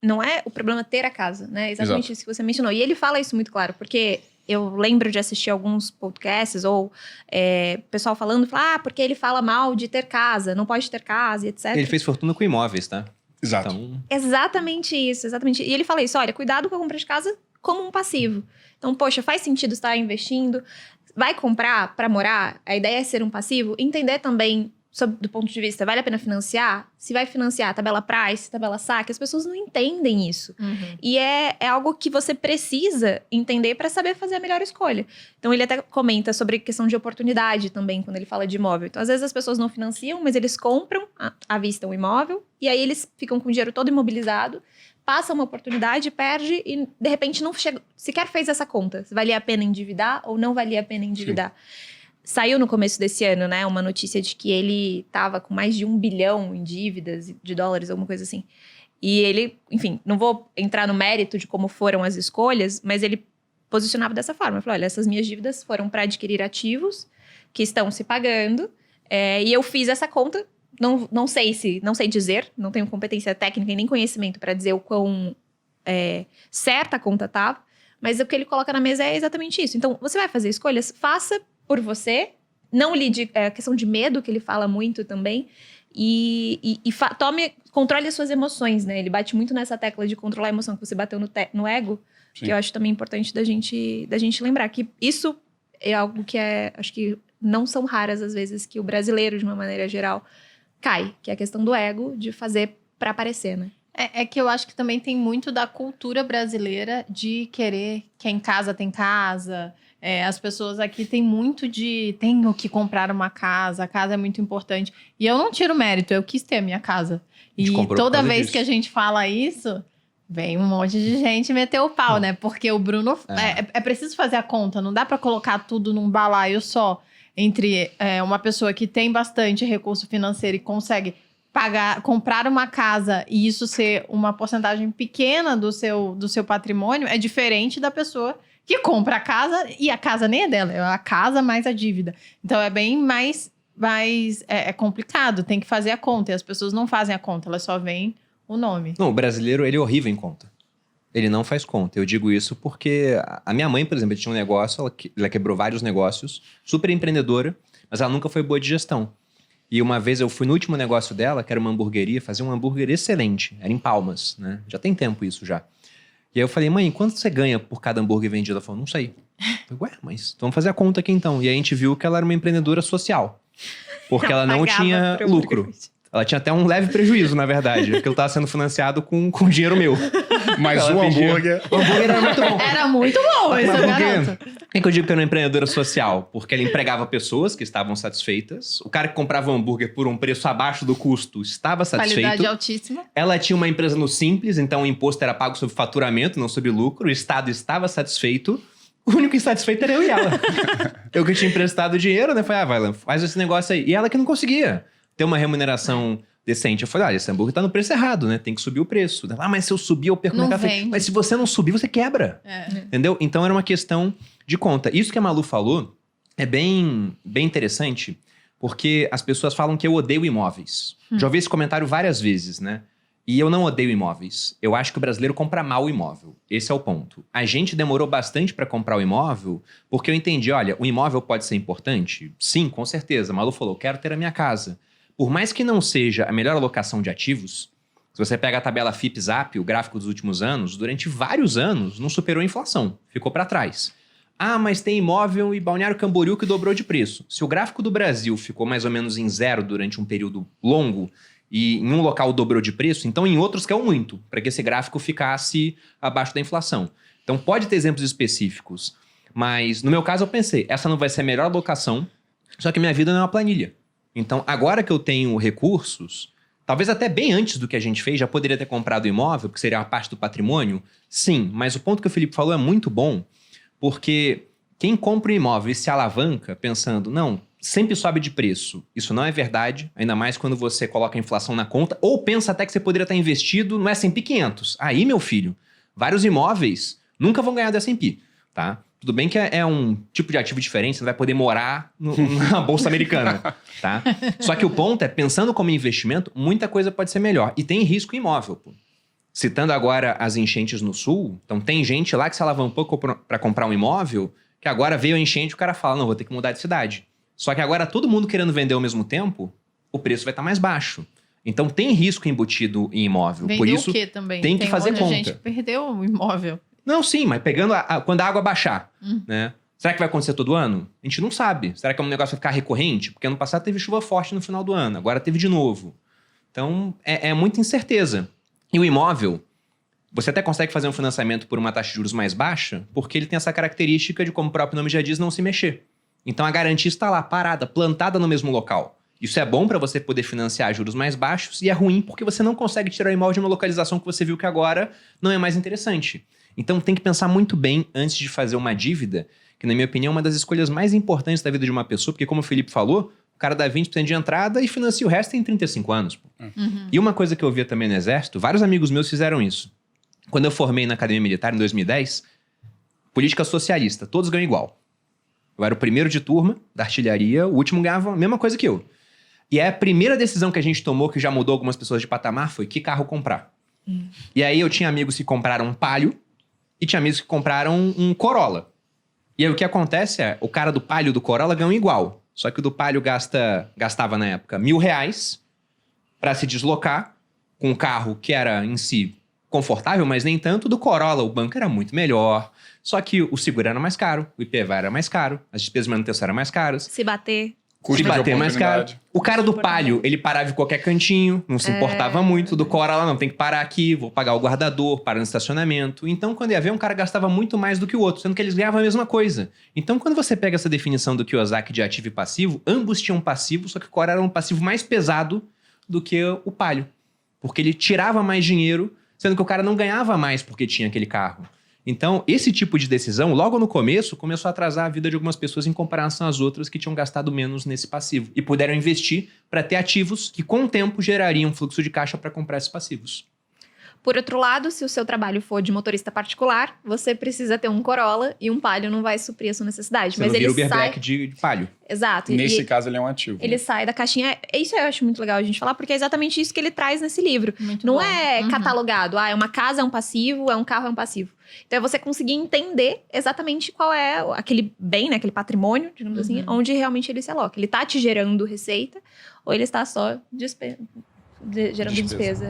não é o problema ter a casa, né? Exatamente Exato. isso que você mencionou. E ele fala isso muito claro, porque eu lembro de assistir alguns podcasts ou pessoal falando, porque ele fala mal de ter casa, não pode ter casa, e etc. Ele fez fortuna com imóveis, tá? Exato. Então, Exatamente isso, exatamente. E ele fala isso, olha, cuidado com a compra de casa como um passivo. Então, poxa, faz sentido estar investindo, vai comprar para morar, a ideia é ser um passivo, entender também, do ponto de vista, vale a pena financiar? Se vai financiar tabela price, tabela saque, as pessoas não entendem isso. Uhum. E é algo que você precisa entender para saber fazer a melhor escolha. Então, ele até comenta sobre questão de oportunidade também, quando ele fala de imóvel. Então, às vezes as pessoas não financiam, mas eles compram à vista um imóvel, e aí eles ficam com o dinheiro todo imobilizado, passa uma oportunidade, perde e, de repente, não chega, sequer fez essa conta. Se valia a pena endividar ou não valia a pena endividar. Sim. Saiu no começo desse ano, né, uma notícia de que ele estava com mais de 1 bilhão em dívidas de dólares, alguma coisa assim. E ele, enfim, não vou entrar no mérito de como foram as escolhas, mas ele posicionava dessa forma. Ele falou, olha, essas minhas dívidas foram para adquirir ativos que estão se pagando, e eu fiz essa conta, não sei dizer, não tenho competência técnica e nem conhecimento para dizer o quão certa a conta estava, mas o que ele coloca na mesa é exatamente isso. Então, você vai fazer escolhas, faça por você, não lide, a questão de medo que ele fala muito também, e controle as suas emoções, né? Ele bate muito nessa tecla de controlar a emoção que você bateu no ego, Sim. que eu acho também importante da gente lembrar, que isso é algo que acho que não são raras as vezes que o brasileiro, de uma maneira geral, cai, que é a questão do ego, de fazer para aparecer, né? É que eu acho que também tem muito da cultura brasileira de querer quem casa tem casa. As pessoas aqui têm muito de tenho que comprar uma casa, a casa é muito importante. E eu não tiro mérito, eu quis ter a minha casa. E toda vez disso. Que a gente fala isso, vem um monte de gente meter o pau, né? Porque o Bruno... É preciso fazer a conta, não dá pra colocar tudo num balaio só. Entre uma pessoa que tem bastante recurso financeiro e consegue comprar uma casa e isso ser uma porcentagem pequena do seu patrimônio, é diferente da pessoa que compra a casa e a casa nem é dela, é a casa mais a dívida. Então, é bem mais complicado, tem que fazer a conta. E as pessoas não fazem a conta, elas só veem o nome. Não, o brasileiro, ele é horrível em conta. Ele não faz conta. Eu digo isso porque a minha mãe, por exemplo, tinha um negócio, ela quebrou vários negócios, super empreendedora, mas ela nunca foi boa de gestão. E uma vez eu fui no último negócio dela, que era uma hamburgueria, fazia um hambúrguer excelente. Era em Palmas, né? Já tem tempo isso já. E aí eu falei, mãe, quanto você ganha por cada hambúrguer vendido? Ela falou, não sei. Eu falei, mas vamos fazer a conta aqui então. E aí a gente viu que ela era uma empreendedora social. Porque ela não tinha lucro. Ela tinha até um leve prejuízo, na verdade. Porque ele estava sendo financiado com dinheiro meu. Mas o hambúrguer... O hambúrguer era muito bom. Era muito bom, isso eu garanto. Por que eu digo que era uma empreendedora social? Porque ela empregava pessoas que estavam satisfeitas. O cara que comprava o hambúrguer por um preço abaixo do custo estava satisfeito. Qualidade altíssima. Ela tinha uma empresa no Simples, então o imposto era pago sobre faturamento, não sobre lucro. O Estado estava satisfeito. O único insatisfeito era eu e ela. Eu que tinha emprestado dinheiro, né? Falei, Vailan, faz esse negócio aí. E ela que não conseguia ter uma remuneração decente. Eu falei, olha, esse hambúrguer tá no preço errado, né? Tem que subir o preço. Mas se eu subir, eu perco o mercado. Mas se você não subir, você quebra. Entendeu? Então era uma questão de conta. Isso que a Malu falou é bem interessante, porque as pessoas falam que eu odeio imóveis. Já ouvi esse comentário várias vezes, né? E eu não odeio imóveis. Eu acho que o brasileiro compra mal o imóvel. Esse é o ponto. A gente demorou bastante para comprar o imóvel, porque eu entendi, olha, o imóvel pode ser importante? Sim, com certeza. A Malu falou, quero ter a minha casa. Por mais que não seja a melhor alocação de ativos, se você pega a tabela FIP-ZAP, o gráfico dos últimos anos, durante vários anos não superou a inflação, ficou para trás. Mas tem imóvel e Balneário Camboriú que dobrou de preço. Se o gráfico do Brasil ficou mais ou menos em zero durante um período longo e em um local dobrou de preço, então em outros caiu muito, para que esse gráfico ficasse abaixo da inflação. Então pode ter exemplos específicos, mas no meu caso eu pensei, essa não vai ser a melhor alocação, só que minha vida não é uma planilha. Então, agora que eu tenho recursos, talvez até bem antes do que a gente fez, já poderia ter comprado imóvel, porque seria uma parte do patrimônio. Sim, mas o ponto que o Felipe falou é muito bom, porque quem compra um imóvel e se alavanca pensando, não, sempre sobe de preço. Isso não é verdade, ainda mais quando você coloca a inflação na conta, ou pensa até que você poderia estar investido no S&P 500. Aí, meu filho, vários imóveis nunca vão ganhar do S&P, tá? Tudo bem que é um tipo de ativo diferente, você não vai poder morar na Bolsa Americana, tá? Só que o ponto é, pensando como investimento, muita coisa pode ser melhor. E tem risco imóvel, pô. citando agora as enchentes no sul, então tem gente lá que se alavancou para comprar um imóvel, que agora veio a enchente e o cara fala, não, vou ter que mudar de cidade. Só que agora todo mundo querendo vender ao mesmo tempo, o preço vai estar mais baixo. Então tem risco embutido em imóvel. Vendeu por isso o quê também? tem que fazer conta. Gente perdeu o imóvel. Não, sim, mas pegando quando a água baixar, né? Será que vai acontecer todo ano? A gente não sabe. Será que o negócio vai ficar recorrente? Porque ano passado teve chuva forte no final do ano, agora teve de novo. Então é muita incerteza. E o imóvel, você até consegue fazer um financiamento por uma taxa de juros mais baixa, porque ele tem essa característica de, como o próprio nome já diz, não se mexer. Então a garantia está lá, parada, plantada no mesmo local. Isso é bom para você poder financiar juros mais baixos e é ruim porque você não consegue tirar o imóvel de uma localização que você viu que agora não é mais interessante. Então tem que pensar muito bem antes de fazer uma dívida, que na minha opinião é uma das escolhas mais importantes da vida de uma pessoa, porque como o Felipe falou, o cara dá 20% de entrada e financia o resto em 35 anos. E uma coisa que eu via também no Exército, vários amigos meus fizeram isso. Quando eu formei na Academia Militar em 2010, política socialista, todos ganham igual. Eu era o primeiro de turma da artilharia, o último ganhava a mesma coisa que eu. E a primeira decisão que a gente tomou, que já mudou algumas pessoas de patamar, foi que carro comprar. E aí eu tinha amigos que compraram um Palio e tinha amigos que compraram um Corolla. E aí o que acontece é, o cara do Palio e do Corolla ganham igual. Só que o do Palio gastava na época R$1.000 para se deslocar com um carro que era em si confortável, mas nem tanto. Do Corolla, o banco era muito melhor. Só que o seguro era mais caro, o IPVA era mais caro, as despesas de manutenção eram mais caras. Se bater. Custo de bater mais caro. oportunidade. O cara do Palio, ele parava em qualquer cantinho, não se importava muito. Do Corolla, não, tem que parar aqui, vou pagar o guardador, parar no estacionamento. Então, quando ia ver, um cara gastava muito mais do que o outro, sendo que eles ganhavam a mesma coisa. Então, quando você pega essa definição do Kiyosaki de ativo e passivo, ambos tinham passivo, só que o Corolla era um passivo mais pesado do que o Palio. Porque ele tirava mais dinheiro, sendo que o cara não ganhava mais porque tinha aquele carro. Então, esse tipo de decisão, logo no começo, começou a atrasar a vida de algumas pessoas em comparação às outras que tinham gastado menos nesse passivo. E puderam investir para ter ativos que, com o tempo, gerariam fluxo de caixa para comprar esses passivos. Por outro lado, se o seu trabalho for de motorista particular, você precisa ter um Corolla e um Palio não vai suprir a sua necessidade. Você mas não ele vira Uber sai... Black de Palio. Exato. Nesse caso, ele é um ativo. Ele sai da caixinha. Isso eu acho muito legal a gente falar, porque é exatamente isso que ele traz nesse livro. Muito não bom. é catalogado. É uma casa, é um passivo, é um carro, é um passivo. Então é você conseguir entender exatamente qual é aquele bem, né? Aquele patrimônio, digamos assim, onde realmente ele se aloca. Ele tá te gerando receita ou ele está só gerando despesa.